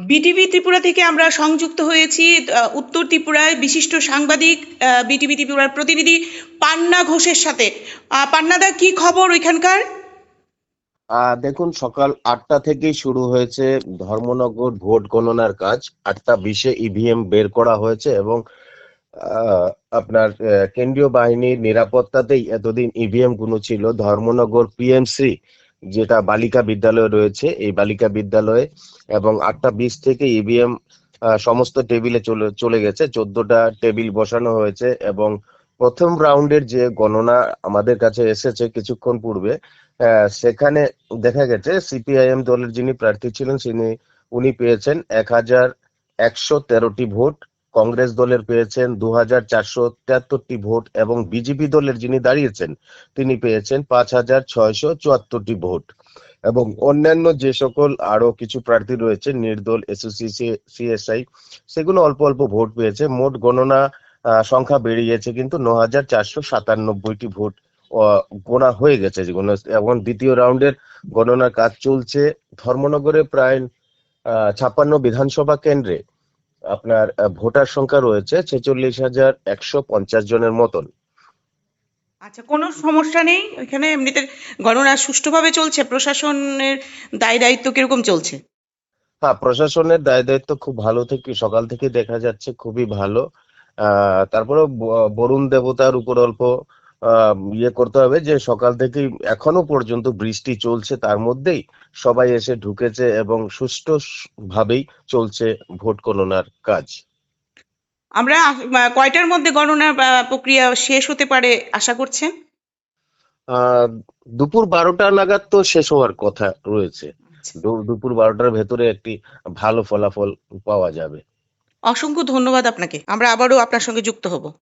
BTV Tripura থেকে আমরা সংযুক্ত হয়েছি উত্তর ত্রিপুরায় বিশিষ্ট সাংবাদিক বিটিভি ত্রিপুরার প্রতিনিধি পান্না ঘোষের সাথে। পান্নাদা, কি খবর ওইখানকার? দেখুন, সকাল 8টা থেকেই শুরু হয়েছে ধর্মনগর ভোট গণনার কাজ। 8টা 20-এ ইভিএম বের করা হয়েছে এবং আপনার কেন্দ্রীয় বাহিনীর নিরাপত্তাতেই এতদিন ইভিএম গুলো ছিল। ধর্মনগর পিএমসি যেটা বালিকা বিদ্যালয় রয়েছে, এই বালিকা বিদ্যালয়ে, এবং 8টা 20 থেকে ইভিএম সমস্ত টেবিলে চলে গেছে। 14টা টেবিল বসানো হয়েছে এবং প্রথম রাউন্ডের যে গণনা আমাদের কাছে এসেছে কিছুক্ষণ পূর্বে, সেখানে দেখা গেছে সিপিআইএম দলের যিনি প্রার্থী ছিলেন উনি পেয়েছেন 1113টি ভোট, কংগ্রেস দলের পেয়েছেন 2473টি ভোট এবং বিজেপি দলের যিনি দাঁড়িয়েছেন তিনি পেয়েছেন 5674টি ভোট। এবং অন্যান্য যে সকল আরো কিছু প্রার্থী রয়েছে, নির্দল, এসওসি, সিএসআই, সেগুলো অল্প অল্প ভোট পেয়েছে। মোট গণনা সংখ্যা বেড়ে গেছে, কিন্তু 9497টি ভোট গোনা হয়ে গেছে যেগুলো। এবং দ্বিতীয় রাউন্ডের গণনার কাজ চলছে। ধর্মনগরে প্রায় 56 বিধানসভা কেন্দ্রে আপনার ভোটার সংখ্যা রয়েছে 46,150 জনের মতন। আচ্ছা, কোনো সমস্যা নেই ওইখানে? এমনিতে গণনা সুষ্ঠুভাবে চলছে? প্রশাসনের দায় দায়িত্ব কিরকম চলছে? হ্যাঁ, প্রশাসনের দায় দায়িত্ব খুব ভালো, থেকে সকাল থেকে দেখা যাচ্ছে খুবই ভালো। তারপরে বরুণ দেবতার উপর অল্প ইয়ে করতে হবে যে সকাল থেকেই এখনো পর্যন্ত বৃষ্টি চলছে, তার মধ্যেই সবাই এসে ঢুকেছে এবং সুষ্ঠু ভাবেই চলছে ভোট গণনার কাজ। আমরা কয়টার মধ্যে গণনা প্রক্রিয়া শেষ হতে পারে আশা করছেন? দুপুর 12টা নাগাদ তো শেষ হওয়ার কথা রয়েছে। দুপুর 12টার ভেতরে একটি ভালো ফলাফল পাওয়া যাবে। অসংখ্য ধন্যবাদ আপনাকে। আমরা আবারও আপনার সঙ্গে যুক্ত হব।